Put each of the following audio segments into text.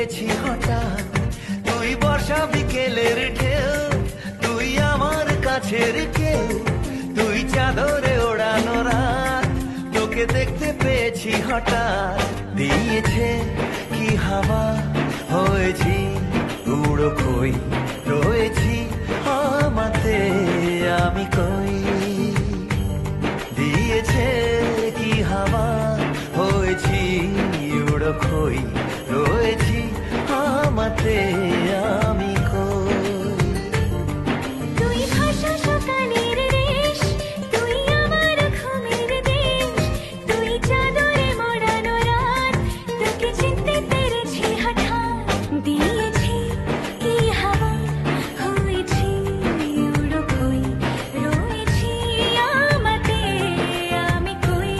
পেয়েছি হঠাৎ, তুই বর্ষা বিকেলের ঢেউ, তুই আমার কাছের কেউ, তুই চাদরে ওড়ানো রাত, তোকে দেখতে পেয়েছি হঠাৎ। দিয়েছে কি হাওয়া, হয়েছি উড়ো খই, রয়েছি আমাতে আমি কই। দিয়েছে কি হাওয়া, হয়েছি উড়ো খই, রয়েছি আমাতে আমি কই। তুই ভাষা সকালের দেশ, তুই আমার ঘুমের দেশ, তুই চাদরে মোড়ানো রাত, তোকে চিনতে পেরেছি হঠাৎ। দিয়েছি কি হাওয়া, হয়েছি উড়ো খই, রয়েছি আমাতে আমি কই।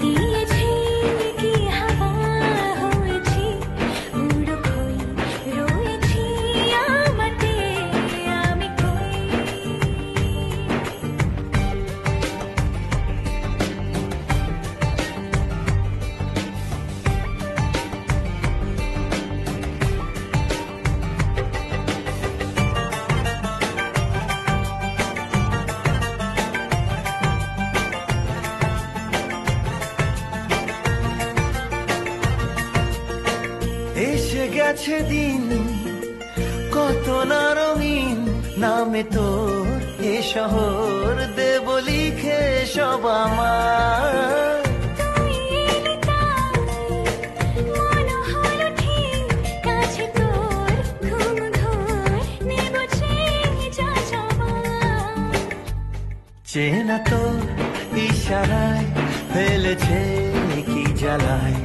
দিয়েছি কি হাওয়া, হয়েছি উড়ো খই, রয়েছি আমাতে আমি কই। এসে গেছে দিন কত না রঙিন, নামে তোর এ শহর দেব লিখে সব আমার। তুই এলি তাই মন হলো ঠিক, কাছে তোর ঘুম ঘোর নেব চেয়ে যা যাবার। চেনা তোর ইশারায় ফেলেছে কি জ্বালায়,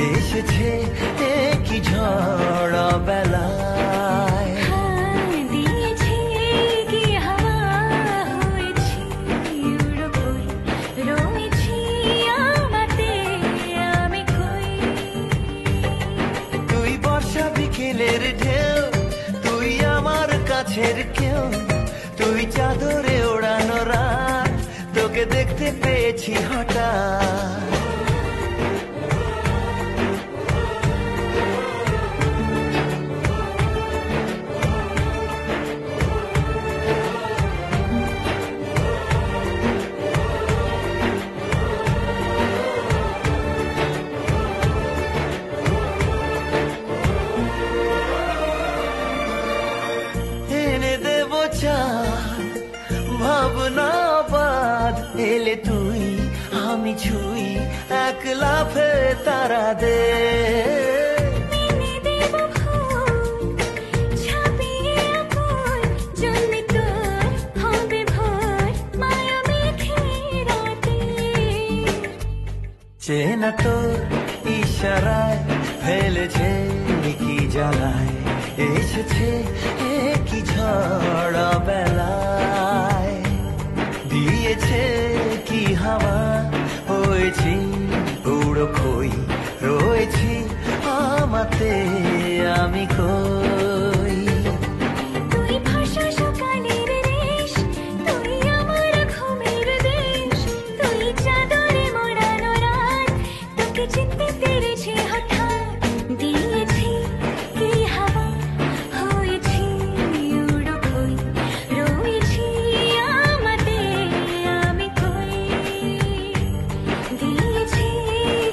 এসেছে এ কি ঝড় বেলায়। দিয়েছি কি হাওয়া, হয়েছি উড়ো খই, রয়েছি আমাতে আমি কই। তুই বর্ষা বিকেলের ঢেউ, তুই আমার কাছের কেউ, তুই চাদরে ওড়ানো রাত, তোকে দেখতে পেয়েছি হঠাৎ। এনে দেব চাঁদ ভাবনা বাদ, এলে তুই আমি ছুই এক লাফে তারা দে। এনে দেব ফুল ছাপিয়ে আকুল, জন্মে তোর হবে ভোর মায়া মেঘে রাতে। চেনা তোর ইশারায় ফেলেছে কি জ্বালায়, এসেছে এ কি ঝড় বেলায়। দিয়েছে কি হাওয়া, হয়েছি উড়ো খই, রয়েছি আমাতে আমি কই। তুই ভাষা সকালের দেশ, তুই আমার ঘুমের দেশ, তুই চাদরে মোড়ানো রাত, তোকে চিনতে পেরেছি হঠাৎ। দিয়েছি কি হাওয়া, হয়েছি উড়ো খই, রয়েছি আমাতে আমি কই। দিয়েছি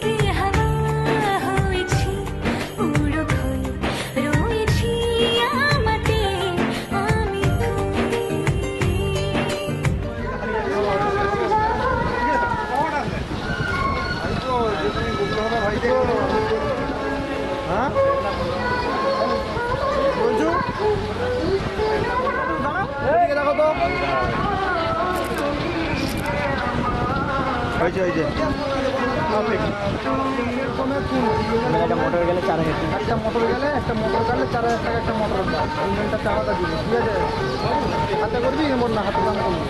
কি হাওয়া, হয়েছি উড়ো খই, রয়েছি আমাতে আমি একটা মোটর গেলে 4,000 টাকা, একটা মোটর গেলে 4,000 টাকা, একটা মোটর দাম ইঞ্জিনটা আলাদা দিবি, ঠিক আছে? হাতে করবি এমন না, হাতে দাম করবি।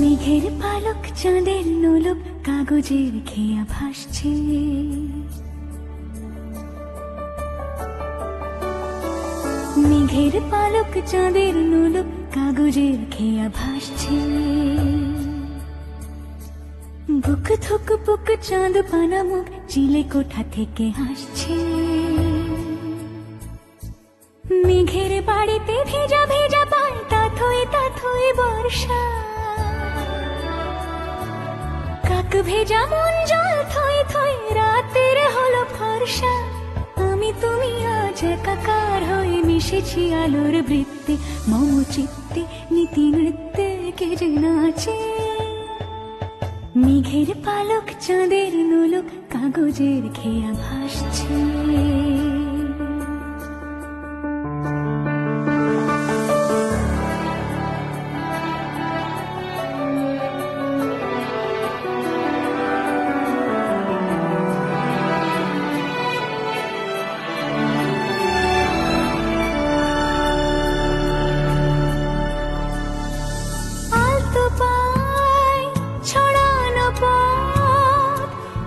মেঘের পালক চাঁদের নোলক কাগজের খেয়া ভাসছে, মেঘের পালক চাঁদের নোলক কাগজের খেয়া ভাসছে। বুক থুক বুক চাঁদ পানা মুখ চিলে কোঠা থেকে হাসছে। মেঘের বাড়িতে ভেজা ভেজা পায় তাথই বর্ষা। কাক ভেজা মন জল থই থই রাতের হলো ফর্সা। আমি তুমি আজ একাকার হয়ে মিশেছি আলোর বৃত্তে, মম চিত্তে নীতি নৃত্যে কে যে নাচে। মেঘের পালক চাঁদের নোলক কাগজের খেয়া ভাসছে।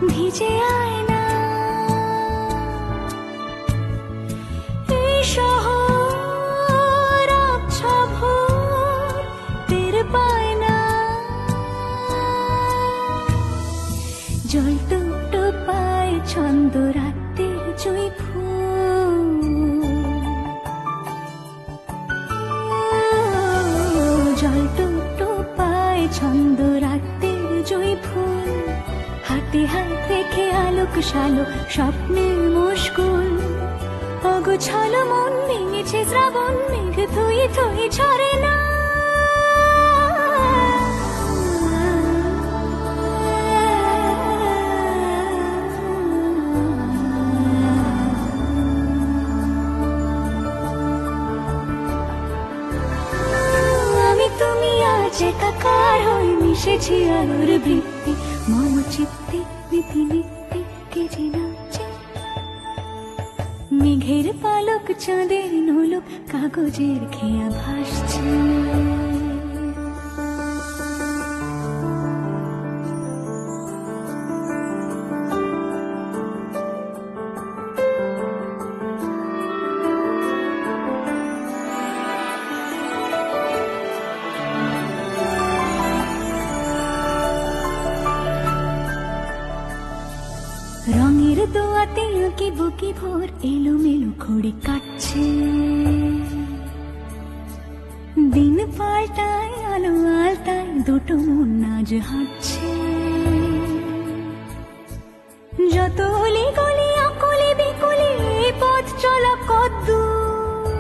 ভিজে আয় না এই শহর আবছা ভোর টের পায় না। জল টুকটো পায় ছন্দ রাতের জুঁই ফুল। জল টুকটো পায় ছন্দ রাতের জুঁই ফুল। হাতে হাত রেখে আলোক শালো স্বপ্নের মুশকুল। অগোছালো মন ভেঙেছে শ্রাবণ মেঘ ধুয়ে ধুয়ে ঝরে না। আমি তুমি আজ একাকার হয়ে মিশেছি আলোর বৃত্তি, মম চিত্তে নীতি নিত্যে কে যে নাচে। মেঘের পালক চাঁদের নোলক কাগজের খেয়া ভাসছে। রঙের দোয়াতে আঁকি বুকি ভোর এলোমেলো খড়ি কাটছে। দিন পাল্টায় আলো আলতায় দুটো মন আজ হাঁটছে। যত অলি গলি অকলি বিকলি পথ চলা কদ্দূর।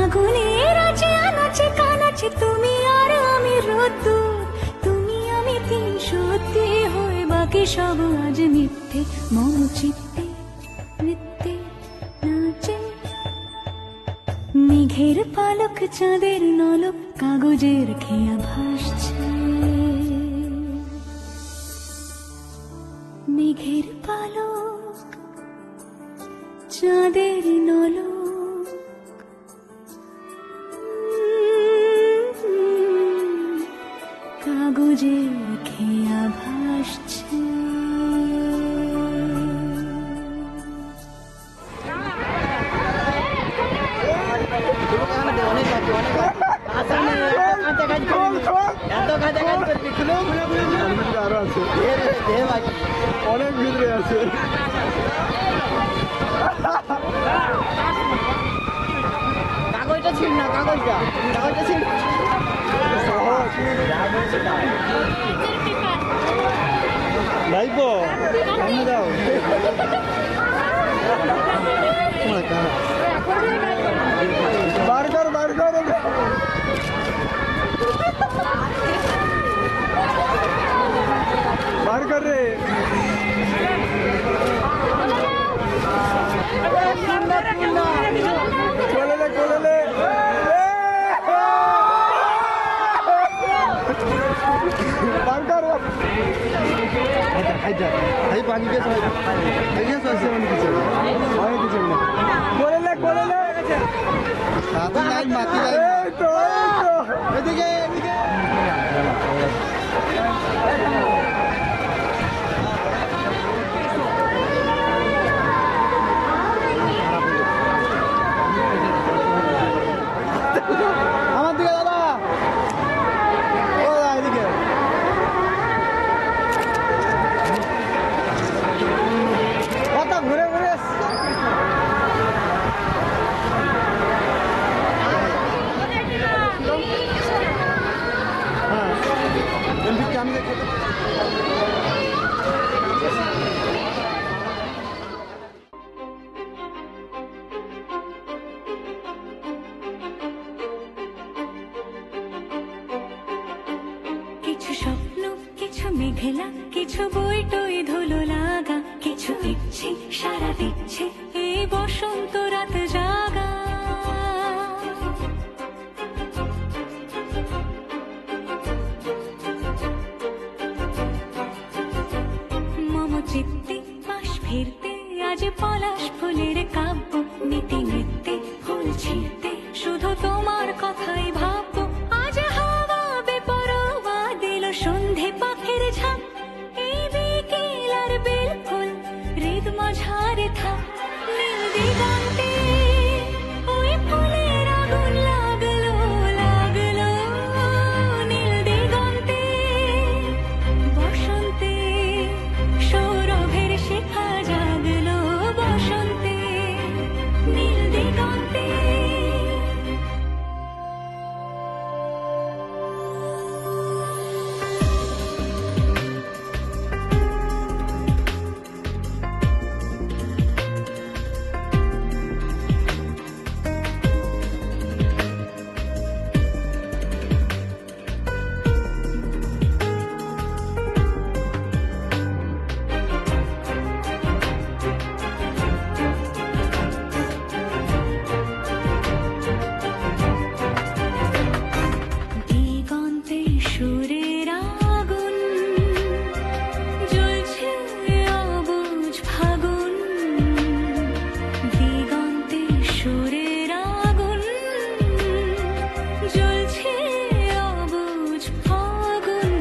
আগুনের আছে আনাচে কানাচে তুমি আর আমি রোদ্দুর। তুমি আমি তিন সত্যি হয়ে বাকি সব আজ মিথ্যে, মম চিত্তে নৃত্যে নাচে। মেঘের পালক চাঁদের নলক কাগজের খেয়া ভাসছে। মেঘের পালক চাঁদের নলক কাগজের খেয়া ভাসছে। অনেক আরো আছে, অনেক ভিতরে আছে। কাগজটা ছিল না, কাগজটা ছিল। ভাইপো সামনে দাও। বার কর বার কর। বার কর রে। কোলে লে কোলে লে। বার কর। ভাই পানি গেছে, ভাই গেছে আছে মানে কিছু অনেক কিছু না। কোলে লে কোলে লে। সাথে লাইন মাটি লাইন। এই তো এদিকে এদিকে। আমার দিকে দাদা, ও এদিকে। কত ঘুরে ঘুরে কিছু স্বপ্ন, কিছু মেঘলা, কিছু বই টই ধুলো লাগা, কিছু ইচ্ছে সারা দিচ্ছে এই বসন্ত রাত জাগা। মম চিত্তে পাশ ফিরতে আজ পলাশ ফুলের কাব্য, নীতি নৃত্যে ফুল ছিঁড়তে শুধু তোমার কথাই ভাববো। আজ হাওয়া বেপরোয়া দিল সন্ধে পাখির ঝাঁক, এই বিকেল আর বিলকুল হৃদ মাঝারে থাক। নীল দিগন্তে ওই ফুলের আগুন লাগলো লাগলো, নীল দিগন্তে বসন্তে সৌরভের শিখা জাগলো, বসন্তে নীল দিগন্তে। দিগন্তে সুরের আগুন জ্বলছে অবুঝ ফাগুন, দিগন্তে সুরের আগুন জ্বলছে অবুঝ ফাগুন।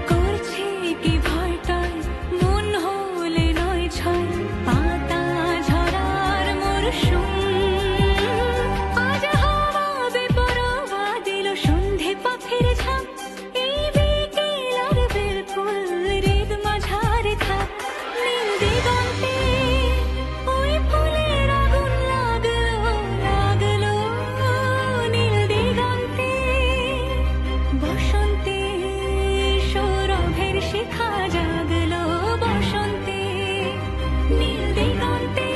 করছে কি ভয়টায় মন হলে নয় ছয়, পাতা ঝরার মরশুম। আজ হাওয়া বেপরোয়া দিল সন্ধে পাখির ঝাঁক, এই বিকেল আর বিলকুল হৃদ মাঝারে থাক। নীল দিগন্তে ওই ফুলের আগুন লাগলো লাগলো, নীল দিগন্তে বসন্তে সৌরভের শিখা জাগলো, বসন্তে নীল দিগন্তে।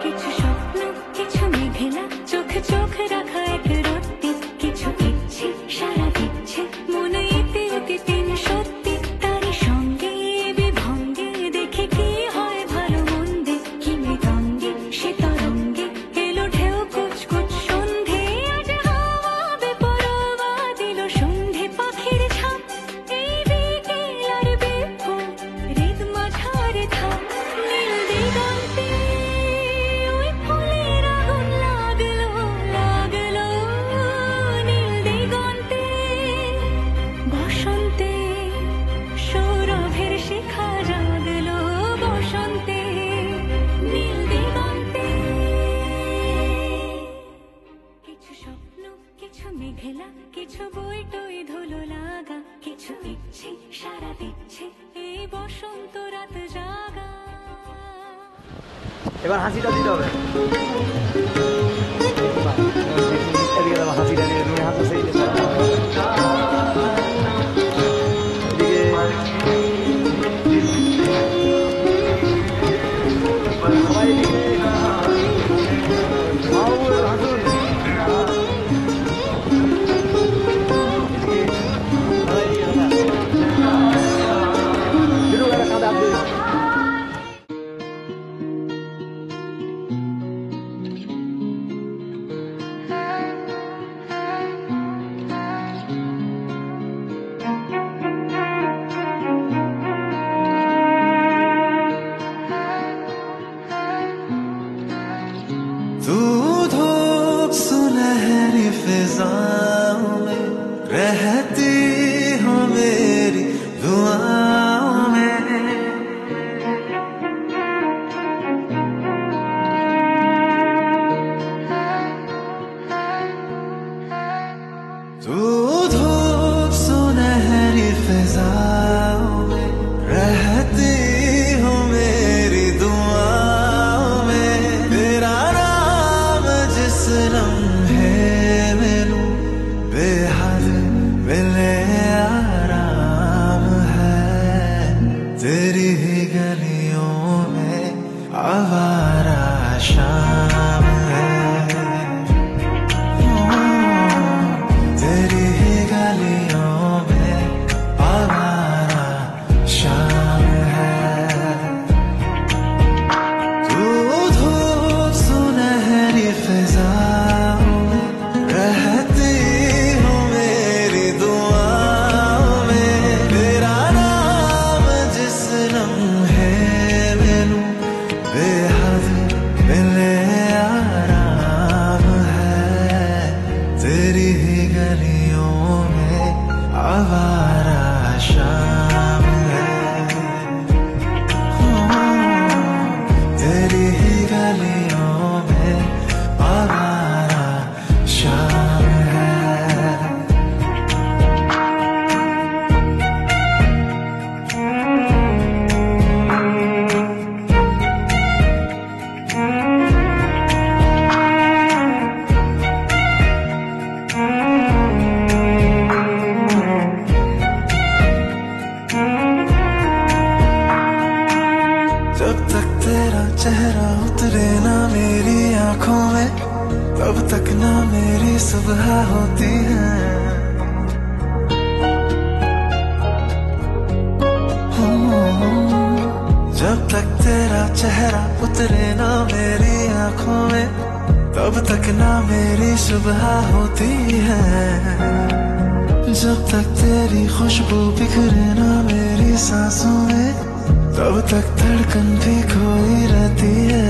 কিছু স্বপ্ন, কিছু মেঘলা, চোখ চোখ রাখা এক রত্তি, কিছু ইচ্ছে সারা দিচ্ছে মনে ইতি ইতি তিন সত্যি। তারই সঙ্গে বিভঙ্গে দেখে কি হয় ভালো মন্দে, কি মৃদঙ্গে সে তরঙ্গে এলো ঢেউ কুচকুচ সন্ধে। আজ হাওয়া বেপরোয়া দিল সন্ধে পাখির ঝাঁক, এই বিকেল আর বিপুল হৃদ মাঝারে থাক। নীল দিগন্তে ওই ফুলের আগুন লাগলো লাগলো, এবার হাসিটা দিতে হবে। এদিকে দেবো হাসিটা দিয়ে তুমি হাসো সেই तू धूप सुनहरी फिजाओं में रहती हो मेरी दुआओं में। तू धूप सुनहरी फिजाओं में रहती हो मेरी दुआओं में। तेरा जिस लम्हे मिलूं बेहद मिले आराम है। तेरी ही गलियों में आवारा शाम है। तेरी ही गलियों में आवारा शाम है। तू धूप सुनहरी फिजाओं में रहती हो मेरी दुआओं में। तेरा नाम जिस लम्हे मिलूं बेहद मिले आराम है। तेरी ही गलियों में आवारा शाम है। तेरी ही गलियों में आवारा शाम है। जब तक तेरा चेहरा उतरे ना मेरी आंखों में तब तक ना मेरी सुबह होती है। जब तक तेरा चेहरा उतरे ना मेरी आंखों में तब तक ना मेरी सुबह होती है। जब तक तेरी खुशबू बिखरे ना मेरी सांसों में तब तक धड़कन भी खोई रहती है।